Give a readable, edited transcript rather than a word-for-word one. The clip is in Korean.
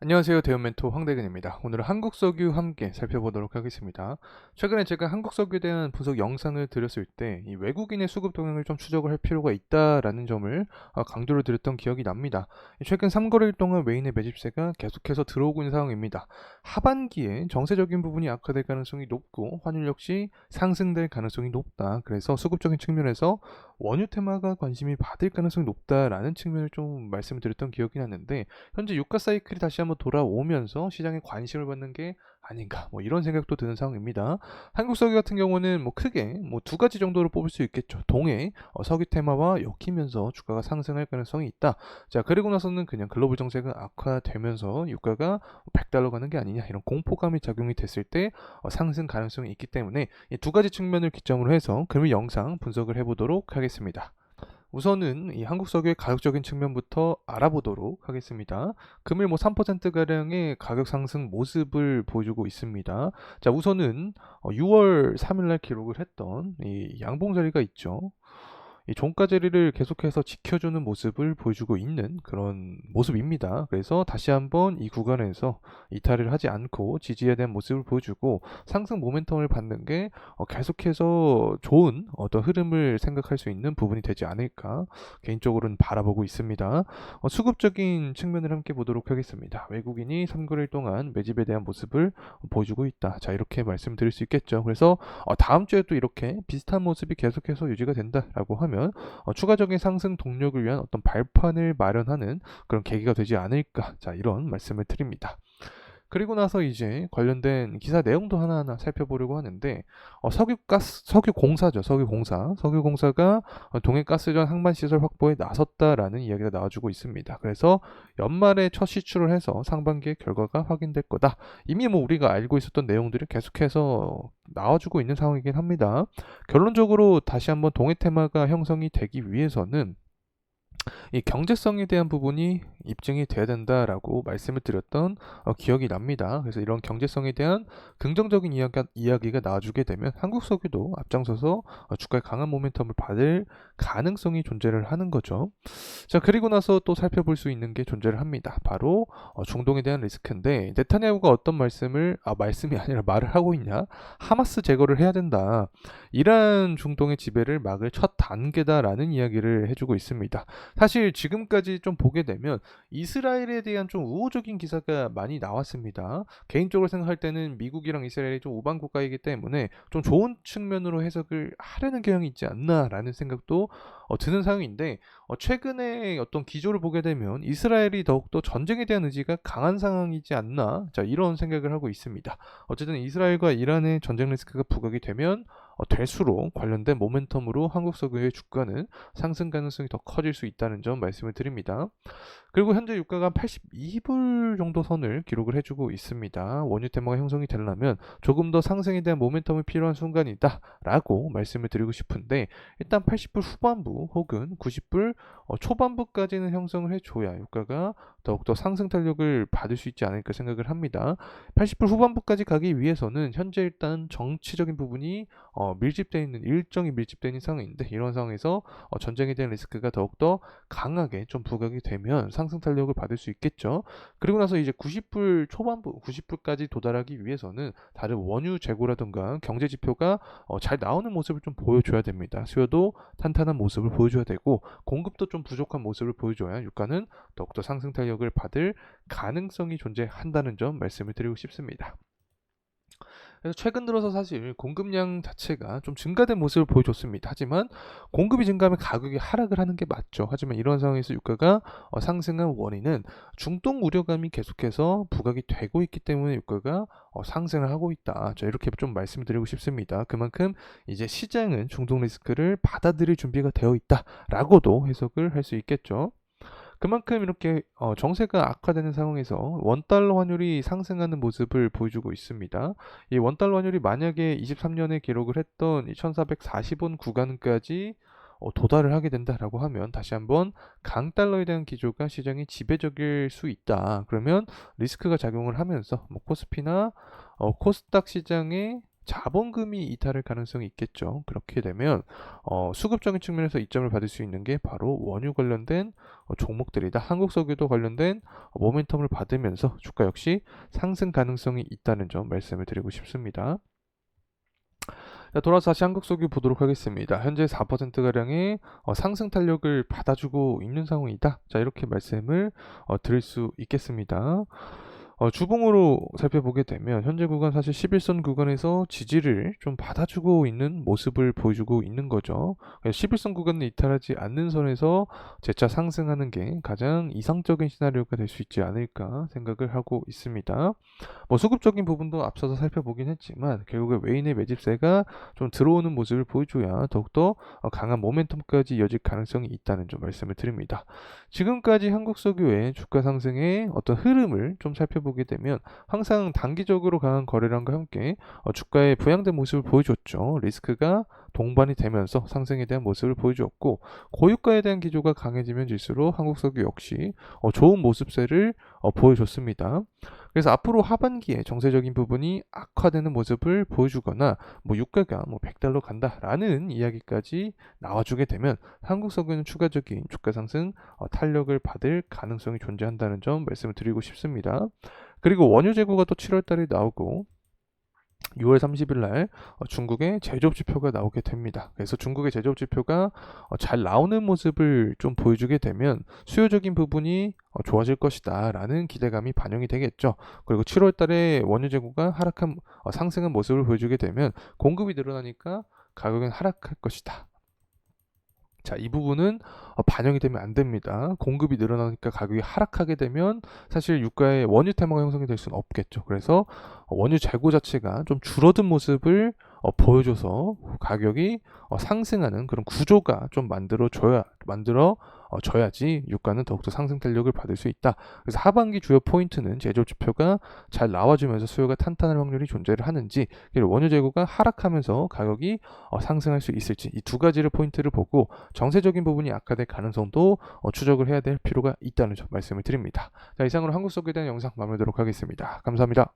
안녕하세요. 대우 멘토 황대근입니다. 오늘은 한국석유 함께 살펴보도록 하겠습니다. 최근에 제가 한국석유에 대한 분석 영상을 드렸을 때 이 외국인의 수급 동향을 좀 추적을 할 필요가 있다라는 점을 강조를 드렸던 기억이 납니다. 최근 3거래일 동안 외인의 매집세가 계속해서 들어오고 있는 상황입니다. 하반기에 정세적인 부분이 악화될 가능성이 높고 환율 역시 상승될 가능성이 높다. 그래서 수급적인 측면에서 원유 테마가 관심이 받을 가능성이 높다라는 측면을 좀 말씀을 드렸던 기억이 났는데, 현재 유가 사이클이 다시 한번 돌아오면서 시장에 관심을 받는 게 아닌가, 이런 생각도 드는 상황입니다. 한국석유 같은 경우는 크게 두 가지 정도로 뽑을 수 있겠죠. 동해 석유 테마와 엮이면서 주가가 상승할 가능성이 있다. 자, 그리고 나서는 그냥 글로벌 정세가 악화되면서 유가가 100달러 가는 게 아니냐, 이런 공포감이 작용이 됐을 때 상승 가능성이 있기 때문에 이 두 가지 측면을 기점으로 해서 금일 영상 분석을 해보도록 하겠습니다. 우선은 이 한국석유의 가격적인 측면부터 알아보도록 하겠습니다. 금일 3%가량의 가격 상승 모습을 보여주고 있습니다. 자, 우선은 6월 3일날 기록을 했던 이 양봉자리가 있죠. 이 종가 자리를 계속해서 지켜주는 모습을 보여주고 있는 그런 모습입니다. 그래서 다시 한번 이 구간에서 이탈을 하지 않고 지지에 대한 모습을 보여주고 상승 모멘텀을 받는 게 계속해서 좋은 어떤 흐름을 생각할 수 있는 부분이 되지 않을까 개인적으로는 바라보고 있습니다. 수급적인 측면을 함께 보도록 하겠습니다. 외국인이 3거래일 동안 매집에 대한 모습을 보여주고 있다. 자, 이렇게 말씀드릴 수 있겠죠. 그래서 다음 주에도 이렇게 비슷한 모습이 계속해서 유지가 된다라고 하면 추가적인 상승 동력을 위한 어떤 발판을 마련하는 그런 계기가 되지 않을까, 자, 이런 말씀을 드립니다. 그리고 나서 이제 관련된 기사 내용도 하나하나 살펴보려고 하는데, 석유공사죠. 석유공사가 동해가스전 항만시설 확보에 나섰다라는 이야기가 나와주고 있습니다. 그래서 연말에 첫 시출을 해서 상반기에 결과가 확인될 거다. 이미 우리가 알고 있었던 내용들이 계속해서 나와주고 있는 상황이긴 합니다. 결론적으로 다시 한번 동해 테마가 형성이 되기 위해서는 이 경제성에 대한 부분이 입증이 돼야 된다라고 말씀을 드렸던 기억이 납니다. 그래서 이런 경제성에 대한 긍정적인 이야기가 나와주게 되면 한국석유도 앞장서서 주가의 강한 모멘텀을 받을 가능성이 존재를 하는 거죠. 자, 그리고 나서 또 살펴볼 수 있는 게 존재를 합니다. 바로 중동에 대한 리스크인데, 네타냐후가 어떤 말씀이 아니라 말을 하고 있냐? 하마스 제거를 해야 된다. 이란 중동의 지배를 막을 첫 단계다라는 이야기를 해주고 있습니다. 사실 지금까지 좀 보게 되면 이스라엘에 대한 좀 우호적인 기사가 많이 나왔습니다. 개인적으로 생각할 때는 미국이랑 이스라엘이 좀 우방 국가이기 때문에 좀 좋은 측면으로 해석을 하려는 경향이 있지 않나라는 생각도 드는 상황인데, 최근에 어떤 기조를 보게 되면 이스라엘이 더욱더 전쟁에 대한 의지가 강한 상황이지 않나, 자, 이런 생각을 하고 있습니다. 어쨌든 이스라엘과 이란의 전쟁 리스크가 부각이 되면 될수록 관련된 모멘텀으로 한국 석유의 주가는 상승 가능성이 더 커질 수 있다는 점 말씀을 드립니다. 그리고 현재 유가가 82불 정도 선을 기록을 해주고 있습니다. 원유 테마가 형성이 되려면 조금 더 상승에 대한 모멘텀이 필요한 순간이다 라고 말씀을 드리고 싶은데, 일단 80불 후반부 혹은 90불 초반부까지는 형성을 해줘야 유가가 더욱더 상승 탄력을 받을 수 있지 않을까 생각을 합니다. 80불 후반부까지 가기 위해서는 현재 일단 정치적인 부분이 일정이 밀집되어 있는 상황인데, 이런 상황에서 전쟁에 대한 리스크가 더욱더 강하게 좀 부각이 되면 상승 탄력을 받을 수 있겠죠. 그리고 나서 이제 90불 초반부, 90불까지 도달하기 위해서는 다른 원유 재고라든가 경제 지표가 잘 나오는 모습을 좀 보여줘야 됩니다. 수요도 탄탄한 모습을 보여줘야 되고 공급도 좀 부족한 모습을 보여줘야 유가는 더욱더 상승 탄력을 받을 가능성이 존재한다는 점 말씀을 드리고 싶습니다. 그래서 최근 들어서 사실 공급량 자체가 좀 증가된 모습을 보여줬습니다. 하지만 공급이 증가하면 가격이 하락을 하는 게 맞죠. 하지만 이런 상황에서 유가가 상승한 원인은 중동 우려감이 계속해서 부각이 되고 있기 때문에 유가가 상승을 하고 있다. 자, 이렇게 좀 말씀드리고 싶습니다. 그만큼 이제 시장은 중동 리스크를 받아들일 준비가 되어 있다라고도 해석을 할 수 있겠죠. 그만큼 이렇게 정세가 악화되는 상황에서 원달러 환율이 상승하는 모습을 보여주고 있습니다. 이 원달러 환율이 만약에 23년에 기록을 했던 1440원 구간까지 도달을 하게 된다라고 하면 다시 한번 강달러에 대한 기조가 시장에 지배적일 수 있다. 그러면 리스크가 작용을 하면서 코스피나 코스닥 시장에 자본금이 이탈할 가능성이 있겠죠. 그렇게 되면 수급적인 측면에서 이점을 받을 수 있는 게 바로 원유 관련된 종목들이다. 한국석유도 관련된 모멘텀을 받으면서 주가 역시 상승 가능성이 있다는 점 말씀을 드리고 싶습니다. 자, 돌아서 다시 한국석유 보도록 하겠습니다. 현재 4%가량의 상승 탄력을 받아주고 있는 상황이다. 자, 이렇게 말씀을 드릴 수 있겠습니다. 주봉으로 살펴보게 되면 현재 구간 사실 11선 구간에서 지지를 좀 받아주고 있는 모습을 보여주고 있는 거죠. 11선 구간을 이탈하지 않는 선에서 재차 상승하는 게 가장 이상적인 시나리오가 될 수 있지 않을까 생각을 하고 있습니다. 뭐 수급적인 부분도 앞서서 살펴보긴 했지만 결국에 외인의 매집세가 좀 들어오는 모습을 보여줘야 더욱더 강한 모멘텀까지 이어질 가능성이 있다는 점 말씀을 드립니다. 지금까지 한국석유의 주가 상승의 어떤 흐름을 좀 살펴보게 되면 항상 단기적으로 강한 거래량과 함께 주가의 부양된 모습을 보여줬죠. 리스크가 동반이 되면서 상승에 대한 모습을 보여주었고 고유가에 대한 기조가 강해지면 질수록 한국석유 역시 좋은 모습세를 보여줬습니다. 그래서 앞으로 하반기에 정세적인 부분이 악화되는 모습을 보여주거나 뭐 유가가 뭐 $100 간다라는 이야기까지 나와주게 되면 한국석유는 추가적인 주가 상승 탄력을 받을 가능성이 존재한다는 점 말씀을 드리고 싶습니다. 그리고 원유 재고가 또 7월 달에 나오고 6월 30일 날 중국의 제조업 지표가 나오게 됩니다. 그래서 중국의 제조업 지표가 잘 나오는 모습을 좀 보여주게 되면 수요적인 부분이 좋아질 것이다 라는 기대감이 반영이 되겠죠. 그리고 7월 달에 원유 재고가 상승한 모습을 보여주게 되면 공급이 늘어나니까 가격은 하락할 것이다. 자, 이 부분은 반영이 되면 안 됩니다. 공급이 늘어나니까 가격이 하락하게 되면 사실 유가의 원유 테마가 형성이 될 수는 없겠죠. 그래서 원유 재고 자체가 좀 줄어든 모습을 보여줘서 가격이 상승하는 그런 구조가 좀 만들어져야지 유가는 더욱더 상승 탄력을 받을 수 있다. 그래서 하반기 주요 포인트는 제조업 지표가 잘 나와주면서 수요가 탄탄할 확률이 존재를 하는지, 그리고 원유 재고가 하락하면서 가격이 상승할 수 있을지, 이 두 가지를 포인트를 보고 정세적인 부분이 악화될 가능성도 추적을 해야 될 필요가 있다는 점 말씀을 드립니다. 자, 이상으로 한국석유에 대한 영상 마무리하도록 하겠습니다. 감사합니다.